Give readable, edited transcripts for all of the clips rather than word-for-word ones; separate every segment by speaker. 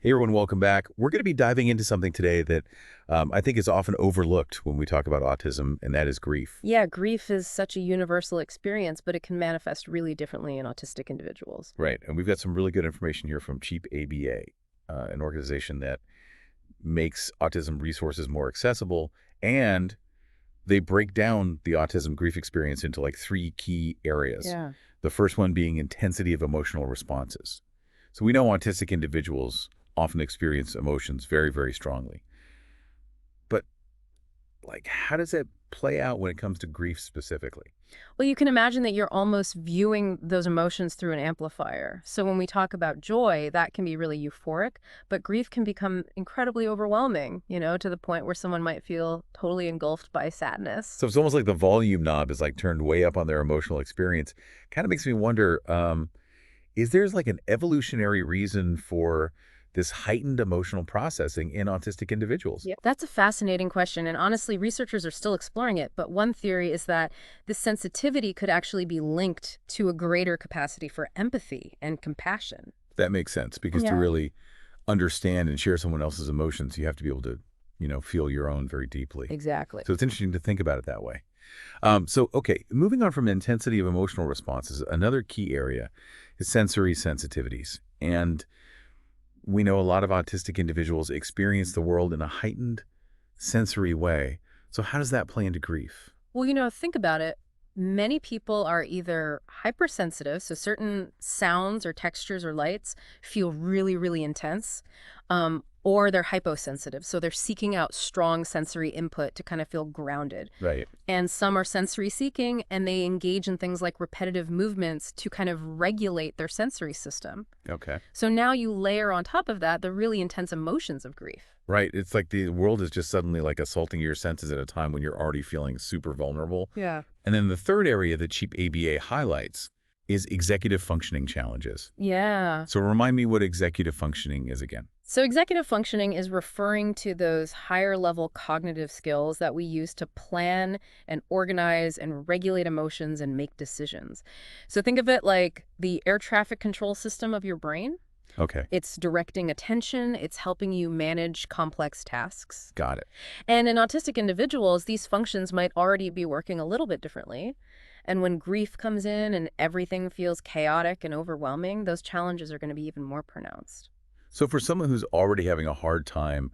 Speaker 1: Hey everyone, welcome back. We're going to be diving into something today that I think is often overlooked when we talk about autism, and that is grief.
Speaker 2: Yeah, grief is such a universal experience, but it can manifest really differently in autistic individuals.
Speaker 1: Right, and we've got some really good information here from Cheap ABA, an organization that makes autism resources more accessible, and they break down the autism grief experience into like three key areas.
Speaker 2: Yeah.
Speaker 1: The first one being intensity of emotional responses. So we know autistic individuals often experience emotions very, very strongly. But like, how does that play out when it comes to grief specifically?
Speaker 2: Well, you can imagine that you're almost viewing those emotions through an amplifier. So when we talk about joy, that can be really euphoric, but grief can become incredibly overwhelming, to the point where someone might feel totally engulfed by sadness.
Speaker 1: So it's almost like the volume knob is like turned way up on their emotional experience. Kind of makes me wonder, is there like an evolutionary reason for this heightened emotional processing in autistic individuals?
Speaker 2: Yeah, that's a fascinating question, and honestly, researchers are still exploring it. But one theory is that this sensitivity could actually be linked to a greater capacity for empathy and compassion.
Speaker 1: That makes sense because to
Speaker 2: Yeah.
Speaker 1: really understand and share someone else's emotions, you have to be able to, feel your own very deeply.
Speaker 2: Exactly.
Speaker 1: So it's interesting to think about it that way. Okay, moving on from intensity of emotional responses, another key area is sensory sensitivities. And we know a lot of autistic individuals experience the world in a heightened sensory way. So how does that play into grief?
Speaker 2: Well, think about it. Many people are either hypersensitive, so certain sounds or textures or lights feel really, really intense, or they're hyposensitive, so they're seeking out strong sensory input to kind of feel grounded.
Speaker 1: Right.
Speaker 2: And some are sensory seeking, and they engage in things like repetitive movements to kind of regulate their sensory system.
Speaker 1: Okay.
Speaker 2: So now you layer on top of that the really intense emotions of grief.
Speaker 1: Right. It's like the world is just suddenly like assaulting your senses at a time when you're already feeling super vulnerable.
Speaker 2: Yeah.
Speaker 1: And then the third area that Cheap ABA highlights is executive functioning challenges.
Speaker 2: Yeah.
Speaker 1: So remind me what executive functioning is again.
Speaker 2: So executive functioning is referring to those higher level cognitive skills that we use to plan and organize and regulate emotions and make decisions. So think of it like the air traffic control system of your brain.
Speaker 1: Okay.
Speaker 2: It's directing attention, it's helping you manage complex tasks.
Speaker 1: Got it.
Speaker 2: And in autistic individuals, these functions might already be working a little bit differently. And when grief comes in and everything feels chaotic and overwhelming, those challenges are going to be even more pronounced.
Speaker 1: So for someone who's already having a hard time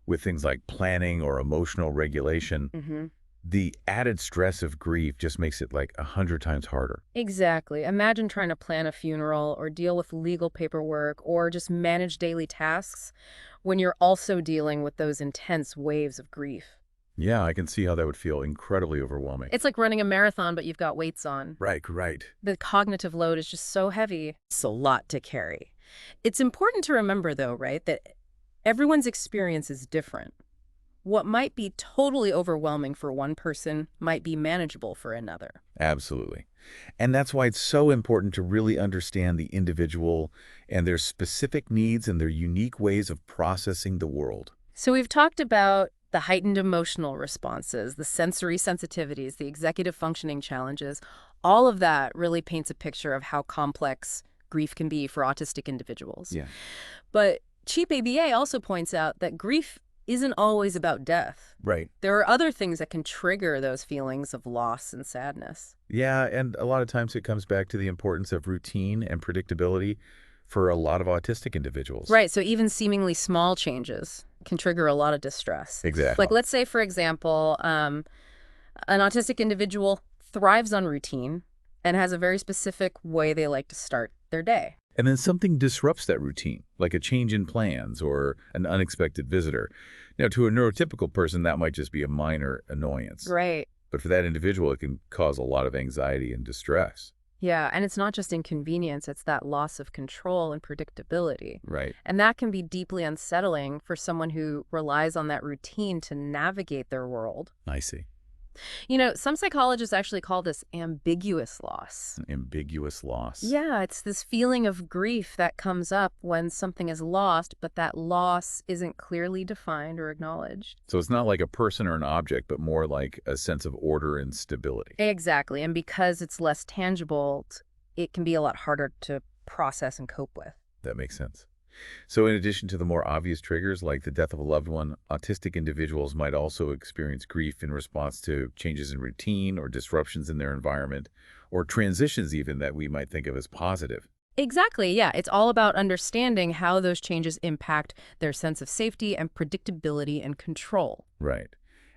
Speaker 1: with things like planning or emotional regulation,
Speaker 2: hmm
Speaker 1: the added stress of grief just makes it like 100 times harder.
Speaker 2: Exactly. Imagine trying to plan a funeral or deal with legal paperwork or just manage daily tasks when you're also dealing with those intense waves of grief.
Speaker 1: Yeah, I can see how that would feel incredibly overwhelming.
Speaker 2: It's like running a marathon, but you've got weights on.
Speaker 1: Right.
Speaker 2: The cognitive load is just so heavy. It's a lot to carry. It's important to remember, though, right, that everyone's experience is different. What might be totally overwhelming for one person might be manageable for another.
Speaker 1: Absolutely. And that's why it's so important to really understand the individual and their specific needs and their unique ways of processing the world.
Speaker 2: So we've talked about the heightened emotional responses, the sensory sensitivities, the executive functioning challenges. All of that really paints a picture of how complex grief can be for autistic individuals.
Speaker 1: Yeah.
Speaker 2: But Cheap ABA also points out that grief isn't always about death.
Speaker 1: Right.
Speaker 2: There are other things that can trigger those feelings of loss and sadness.
Speaker 1: Yeah, and a lot of times it comes back to the importance of routine and predictability for a lot of autistic individuals.
Speaker 2: Right, so even seemingly small changes can trigger a lot of distress.
Speaker 1: Exactly.
Speaker 2: Like, let's say, for example, an autistic individual thrives on routine and has a very specific way they like to start their day.
Speaker 1: And then something disrupts that routine, like a change in plans or an unexpected visitor. Now, to a neurotypical person, that might just be a minor annoyance.
Speaker 2: Right.
Speaker 1: But for that individual, it can cause a lot of anxiety and distress.
Speaker 2: Yeah, and it's not just inconvenience, it's that loss of control and predictability.
Speaker 1: Right.
Speaker 2: And that can be deeply unsettling for someone who relies on that routine to navigate their world.
Speaker 1: I see.
Speaker 2: Some psychologists actually call this ambiguous loss.
Speaker 1: Ambiguous loss.
Speaker 2: Yeah, it's this feeling of grief that comes up when something is lost, but that loss isn't clearly defined or acknowledged.
Speaker 1: So it's not like a person or an object, but more like a sense of order and stability.
Speaker 2: Exactly. And because it's less tangible, it can be a lot harder to process and cope with.
Speaker 1: That makes sense. So in addition to the more obvious triggers like the death of a loved one, autistic individuals might also experience grief in response to changes in routine or disruptions in their environment, or transitions even that we might think of as positive.
Speaker 2: Exactly, yeah. It's all about understanding how those changes impact their sense of safety and predictability and control.
Speaker 1: Right.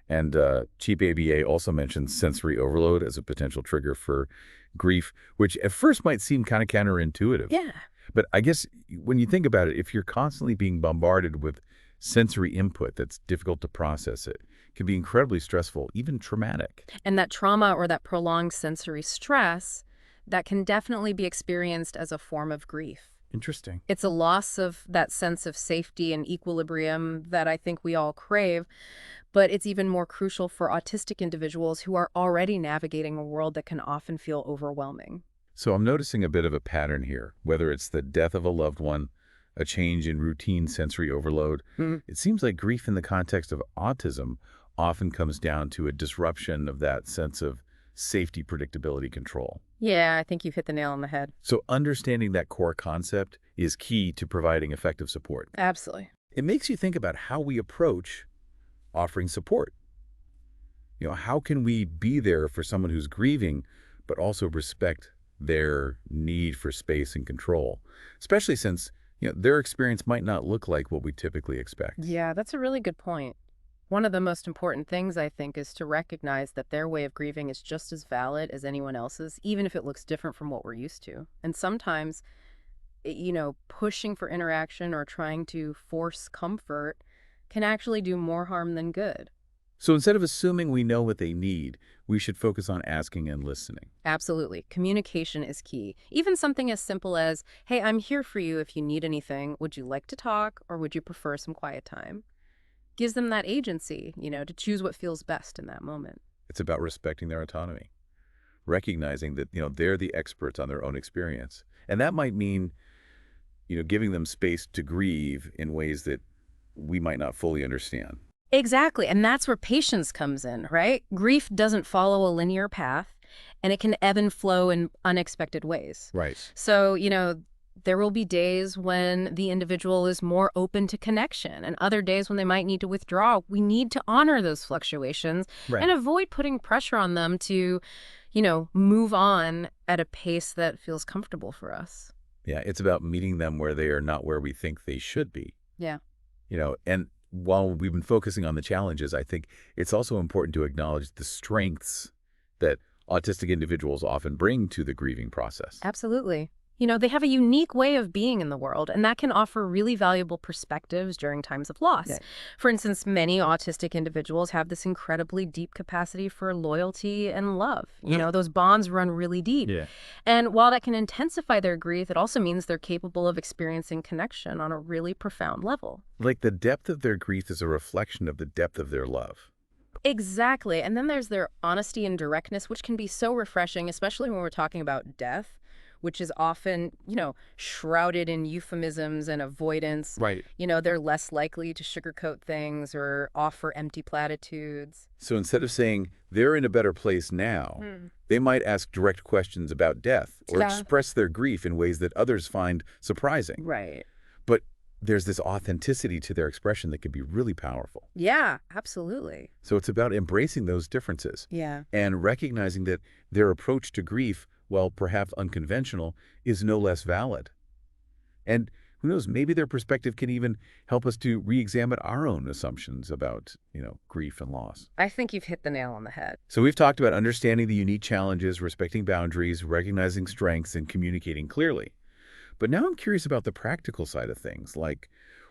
Speaker 1: And Cheap ABA also mentions sensory overload as a potential trigger for grief, which at first might seem kind of counterintuitive.
Speaker 2: Yeah.
Speaker 1: But I guess when you think about it, if you're constantly being bombarded with sensory input that's difficult to process, it can be incredibly stressful, even traumatic.
Speaker 2: And that trauma or that prolonged sensory stress, that can definitely be experienced as a form of grief.
Speaker 1: Interesting.
Speaker 2: It's a loss of that sense of safety and equilibrium that I think we all crave, but it's even more crucial for autistic individuals who are already navigating a world that can often feel overwhelming.
Speaker 1: So I'm noticing a bit of a pattern here, whether it's the death of a loved one, a change in routine sensory overload.
Speaker 2: Mm.
Speaker 1: It seems like grief in the context of autism often comes down to a disruption of that sense of safety, predictability, control.
Speaker 2: Yeah, I think you've hit the nail on the head.
Speaker 1: So understanding that core concept is key to providing effective support.
Speaker 2: Absolutely.
Speaker 1: It makes you think about how we approach offering support. How can we be there for someone who's grieving, but also respect their need for space and control, especially since, their experience might not look like what we typically expect.
Speaker 2: Yeah, that's a really good point. One of the most important things, I think, is to recognize that their way of grieving is just as valid as anyone else's, even if it looks different from what we're used to. And sometimes, pushing for interaction or trying to force comfort can actually do more harm than good.
Speaker 1: So instead of assuming we know what they need, we should focus on asking and listening.
Speaker 2: Absolutely. Communication is key. Even something as simple as, hey, I'm here for you if you need anything. Would you like to talk or would you prefer some quiet time? Gives them that agency, to choose what feels best in that moment.
Speaker 1: It's about respecting their autonomy, recognizing that, they're the experts on their own experience. And that might mean, giving them space to grieve in ways that we might not fully understand.
Speaker 2: Exactly. And that's where patience comes in, right? Grief doesn't follow a linear path, and it can ebb and flow in unexpected ways.
Speaker 1: Right.
Speaker 2: So, there will be days when the individual is more open to connection and other days when they might need to withdraw. We need to honor those fluctuations
Speaker 1: Right.
Speaker 2: and avoid putting pressure on them to, move on at a pace that feels comfortable for us.
Speaker 1: Yeah, it's about meeting them where they are not where we think they should be.
Speaker 2: Yeah.
Speaker 1: And while we've been focusing on the challenges, I think it's also important to acknowledge the strengths that autistic individuals often bring to the grieving process.
Speaker 2: Absolutely. They have a unique way of being in the world, and that can offer really valuable perspectives during times of loss.
Speaker 1: Yeah.
Speaker 2: For instance, many autistic individuals have this incredibly deep capacity for loyalty and love. Those bonds run really deep.
Speaker 1: Yeah.
Speaker 2: And while that can intensify their grief, it also means they're capable of experiencing connection on a really profound level.
Speaker 1: Like the depth of their grief is a reflection of the depth of their love.
Speaker 2: Exactly. And then there's their honesty and directness, which can be so refreshing, especially when we're talking about death, which is often, shrouded in euphemisms and avoidance.
Speaker 1: Right.
Speaker 2: They're less likely to sugarcoat things or offer empty platitudes.
Speaker 1: So instead of saying they're in a better place now, they might ask direct questions about death or
Speaker 2: Yeah.
Speaker 1: express their grief in ways that others find surprising.
Speaker 2: Right.
Speaker 1: But there's this authenticity to their expression that can be really powerful.
Speaker 2: Yeah, absolutely.
Speaker 1: So it's about embracing those differences
Speaker 2: Yeah.
Speaker 1: and recognizing that their approach to grief, while perhaps unconventional, is no less valid. And who knows, maybe their perspective can even help us to re-examine our own assumptions about, grief and loss.
Speaker 2: I think you've hit the nail on the head.
Speaker 1: So we've talked about understanding the unique challenges, respecting boundaries, recognizing strengths, and communicating clearly. But now I'm curious about the practical side of things, like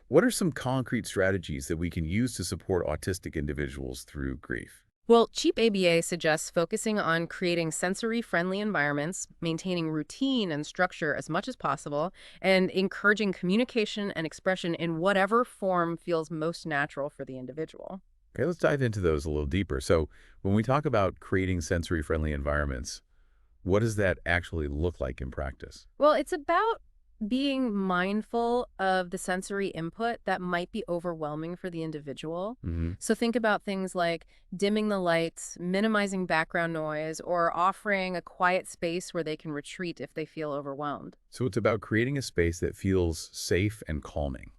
Speaker 1: what are some concrete strategies that we can use to support autistic individuals through grief?
Speaker 2: Well, Cheap ABA suggests focusing on creating sensory-friendly environments, maintaining routine and structure as much as possible, and encouraging communication and expression in whatever form feels most natural for the individual.
Speaker 1: Okay, let's dive into those a little deeper. So when we talk about creating sensory-friendly environments, what does that actually look like in practice?
Speaker 2: Well, it's about Being mindful of the sensory input that might be overwhelming for the individual.
Speaker 1: Hmm.
Speaker 2: So think about things like dimming the lights, minimizing background noise, or offering a quiet space where they can retreat if they feel overwhelmed.
Speaker 1: So it's about creating a space that feels safe and calming,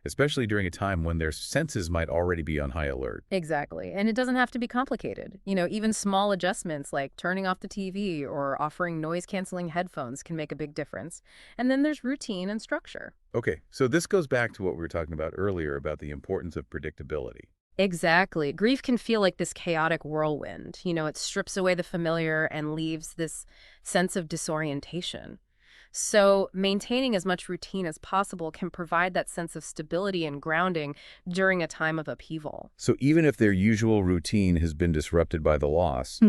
Speaker 1: especially during a time when their senses might already be on high alert.
Speaker 2: Exactly. And it doesn't have to be complicated. Even small adjustments like turning off the TV or offering noise-canceling headphones can make a big difference. And then there's routine and structure.
Speaker 1: Okay, so this goes back to what we were talking about earlier about the importance of predictability.
Speaker 2: Exactly. Grief can feel like this chaotic whirlwind. It strips away the familiar and leaves this sense of disorientation. So, maintaining as much routine as possible can provide that sense of stability and grounding during a time of upheaval.
Speaker 1: So even if their usual routine has been disrupted by the loss,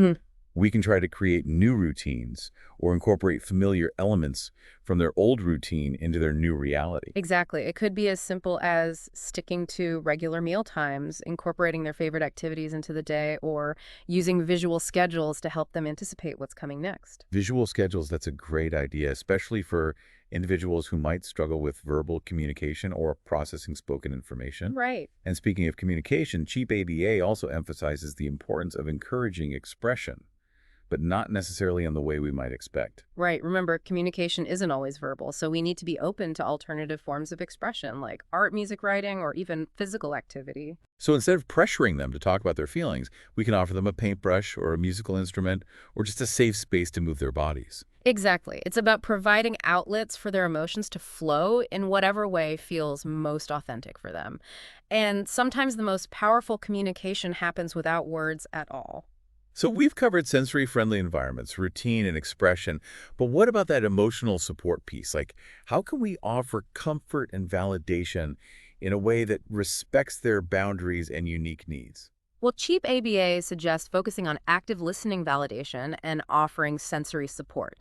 Speaker 1: we can try to create new routines or incorporate familiar elements from their old routine into their new reality.
Speaker 2: Exactly. It could be as simple as sticking to regular meal times, incorporating their favorite activities into the day, or using visual schedules to help them anticipate what's coming next.
Speaker 1: Visual schedules, that's a great idea, especially for individuals who might struggle with verbal communication or processing spoken information.
Speaker 2: Right.
Speaker 1: And speaking of communication, Cheap ABA also emphasizes the importance of encouraging expression, but not necessarily in the way we might expect.
Speaker 2: Right. Remember, communication isn't always verbal, so we need to be open to alternative forms of expression like art, music, writing, or even physical activity.
Speaker 1: So instead of pressuring them to talk about their feelings, we can offer them a paintbrush or a musical instrument or just a safe space to move their bodies.
Speaker 2: Exactly. It's about providing outlets for their emotions to flow in whatever way feels most authentic for them. And sometimes the most powerful communication happens without words at all.
Speaker 1: So we've covered sensory-friendly environments, routine, and expression, but what about that emotional support piece? Like, how can we offer comfort and validation in a way that respects their boundaries and unique needs?
Speaker 2: Well, Cheap ABA suggests focusing on active listening validation and offering sensory support.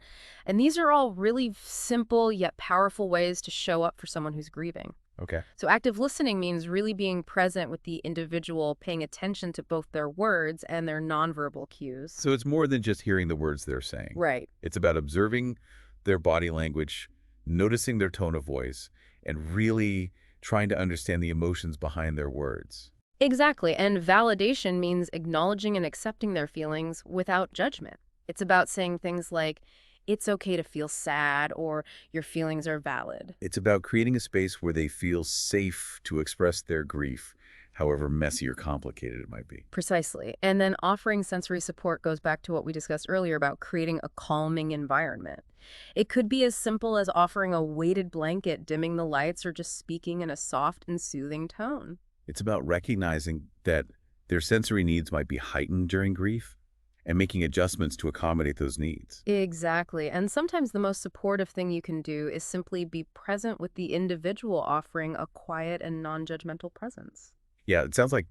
Speaker 2: And these are all really simple yet powerful ways to show up for someone who's grieving.
Speaker 1: Okay.
Speaker 2: So active listening means really being present with the individual, paying attention to both their words and their nonverbal cues.
Speaker 1: So it's more than just hearing the words they're saying.
Speaker 2: Right.
Speaker 1: It's about observing their body language, noticing their tone of voice, and really trying to understand the emotions behind their words.
Speaker 2: Exactly. And validation means acknowledging and accepting their feelings without judgment. It's about saying things like, it's okay to feel sad, or your feelings are valid.
Speaker 1: It's about creating a space where they feel safe to express their grief, however messy or complicated it might be.
Speaker 2: Precisely. And then offering sensory support goes back to what we discussed earlier about creating a calming environment. It could be as simple as offering a weighted blanket, dimming the lights, or just speaking in a soft and soothing tone.
Speaker 1: It's about recognizing that their sensory needs might be heightened during grief and making adjustments to accommodate those needs.
Speaker 2: Exactly. And sometimes the most supportive thing you can do is simply be present with the individual, offering a quiet and non-judgmental presence.
Speaker 1: Yeah, it sounds like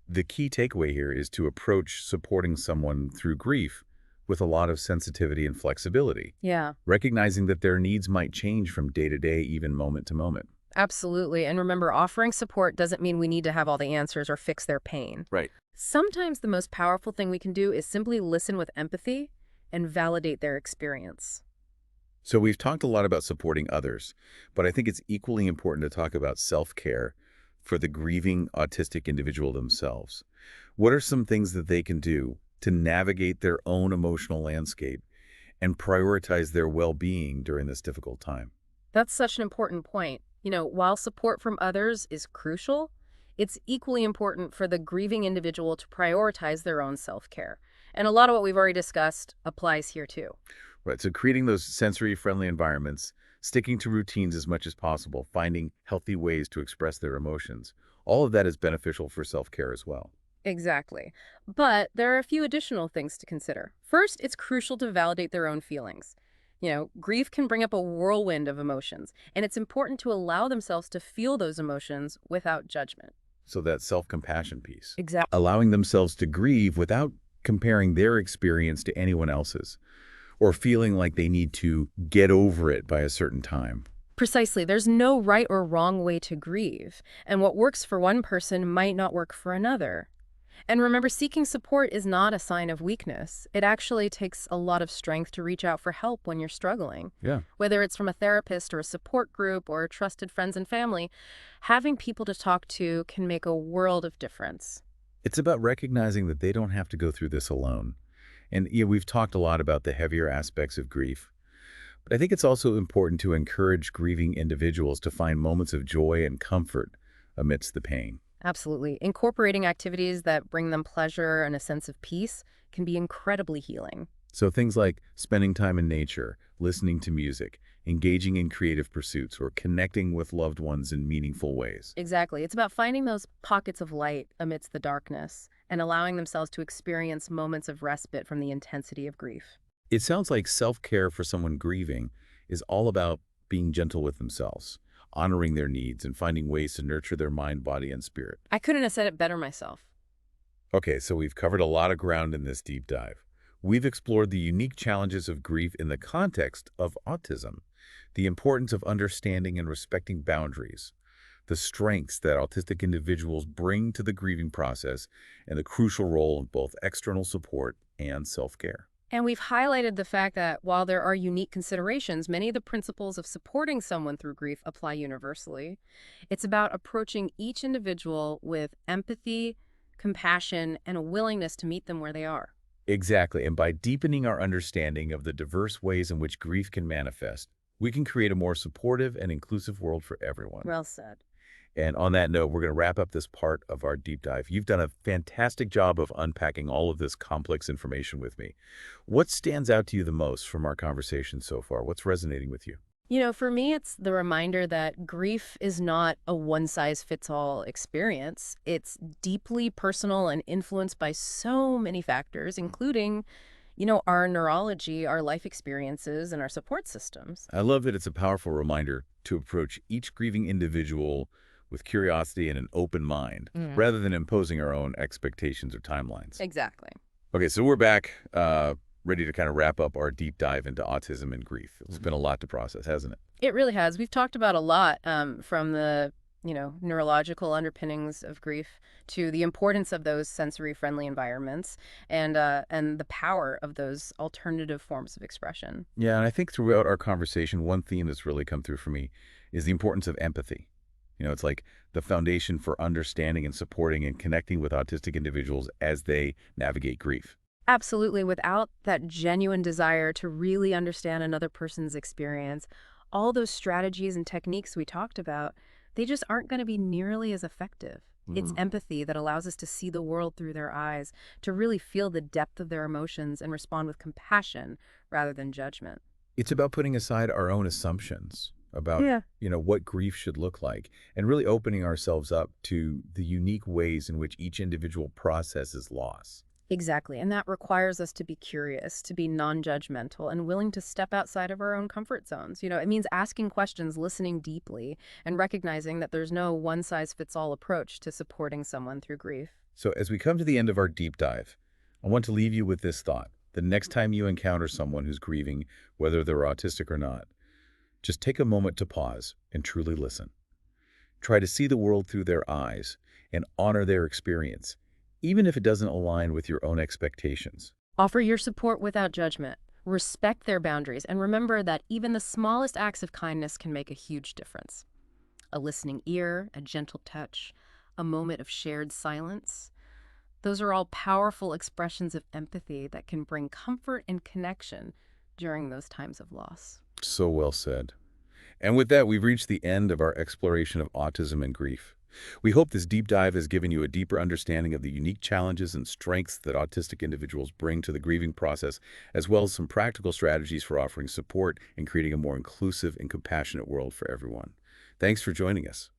Speaker 1: the key takeaway here is to approach supporting someone through grief with a lot of sensitivity and flexibility,
Speaker 2: Yeah,
Speaker 1: recognizing that their needs might change from day to day, even moment to moment.
Speaker 2: absolutely. And remember, offering support doesn't mean we need to have all the answers or fix their pain.
Speaker 1: Right.
Speaker 2: Sometimes the most powerful thing we can do is simply listen with empathy and validate their experience.
Speaker 1: So we've talked a lot about supporting others, but I think it's equally important to talk about self-care for the grieving autistic individual themselves. What are some things that they can do to navigate their own emotional landscape and prioritize their well-being during this difficult time?
Speaker 2: That's such an important point. While support from others is crucial, it's equally important for the grieving individual to prioritize their own self-care. And a lot of what we've already discussed applies here too.
Speaker 1: Right, so creating those sensory-friendly environments, sticking to routines as much as possible, finding healthy ways to express their emotions, all of that is beneficial for self-care as well.
Speaker 2: Exactly. But there are a few additional things to consider. First, it's crucial to validate their own feelings. Grief can bring up a whirlwind of emotions, and it's important to allow themselves to feel those emotions without judgment.
Speaker 1: So that self-compassion piece,
Speaker 2: Exactly.
Speaker 1: allowing themselves to grieve without comparing their experience to anyone else's, or feeling like they need to get over it by a certain time.
Speaker 2: Precisely. There's no right or wrong way to grieve, and what works for one person might not work for another. And remember, seeking support is not a sign of weakness. It actually takes a lot of strength to reach out for help when you're struggling.
Speaker 1: Yeah.
Speaker 2: Whether it's from a therapist or a support group or trusted friends and family, having people to talk to can make a world of difference.
Speaker 1: It's about recognizing that they don't have to go through this alone. And yeah, we've talked a lot about the heavier aspects of grief, but I think it's also important to encourage grieving individuals to find moments of joy and comfort amidst the pain.
Speaker 2: Absolutely. Incorporating activities that bring them pleasure and a sense of peace can be incredibly healing.
Speaker 1: So things like spending time in nature, listening to music, engaging in creative pursuits, or connecting with loved ones in meaningful ways.
Speaker 2: Exactly. It's about finding those pockets of light amidst the darkness and allowing themselves to experience moments of respite from the intensity of grief.
Speaker 1: It sounds like self-care for someone grieving is all about being gentle with themselves, honoring their needs, and finding ways to nurture their mind, body, and spirit.
Speaker 2: I couldn't have said it better myself.
Speaker 1: Okay, so we've covered a lot of ground in this deep dive. We've explored the unique challenges of grief in the context of autism, the importance of understanding and respecting boundaries, the strengths that autistic individuals bring to the grieving process, and the crucial role of both external support and self-care.
Speaker 2: And we've highlighted the fact that while there are unique considerations, many of the principles of supporting someone through grief apply universally. It's about approaching each individual with empathy, compassion, and a willingness to meet them where they are.
Speaker 1: Exactly, and by deepening our understanding of the diverse ways in which grief can manifest, we can create a more supportive and inclusive world for everyone.
Speaker 2: Well said.
Speaker 1: And on that note, we're going to wrap up this part of our deep dive. You've done a fantastic job of unpacking all of this complex information with me. What stands out to you the most from our conversation so far? What's resonating with you?
Speaker 2: For me, it's the reminder that grief is not a one-size-fits-all experience. It's deeply personal and influenced by so many factors, including, our neurology, our life experiences, and our support systems.
Speaker 1: I love that it's a powerful reminder to approach each grieving individual with curiosity and an open mind, rather than imposing our own expectations or timelines.
Speaker 2: Exactly.
Speaker 1: Okay, so we're back, ready to kind of wrap up our deep dive into autism and grief. It's been a lot to process, hasn't it?
Speaker 2: It really has. We've talked about a lot from the, neurological underpinnings of grief to the importance of those sensory-friendly environments and the power of those alternative forms of expression.
Speaker 1: Yeah, and I think throughout our conversation, one theme that's really come through for me is the importance of empathy. It's like the foundation for understanding and supporting and connecting with autistic individuals as they navigate grief.
Speaker 2: Absolutely. Without that genuine desire to really understand another person's experience, all those strategies and techniques we talked about, they just aren't going to be nearly as effective. It's empathy that allows us to see the world through their eyes, to really feel the depth of their emotions and respond with compassion rather than judgment.
Speaker 1: It's about putting aside our own assumptions about,
Speaker 2: Yeah.
Speaker 1: what grief should look like and really opening ourselves up to the unique ways in which each individual processes loss.
Speaker 2: Exactly. And that requires us to be curious, to be non-judgmental, and willing to step outside of our own comfort zones. It means asking questions, listening deeply, and recognizing that there's no one-size-fits-all approach to supporting someone through grief.
Speaker 1: So as we come to the end of our deep dive, I want to leave you with this thought. The next time you encounter someone who's grieving, whether they're autistic or not, just take a moment to pause and truly listen. Try to see the world through their eyes and honor their experience, even if it doesn't align with your own expectations.
Speaker 2: Offer your support without judgment. Respect their boundaries, and remember that even the smallest acts of kindness can make a huge difference. A listening ear, a gentle touch, a moment of shared silence. Those are all powerful expressions of empathy that can bring comfort and connection during those times of loss.
Speaker 1: So well said. And with that, we've reached the end of our exploration of autism and grief. We hope this deep dive has given you a deeper understanding of the unique challenges and strengths that autistic individuals bring to the grieving process, as well as some practical strategies for offering support and creating a more inclusive and compassionate world for everyone. Thanks for joining us.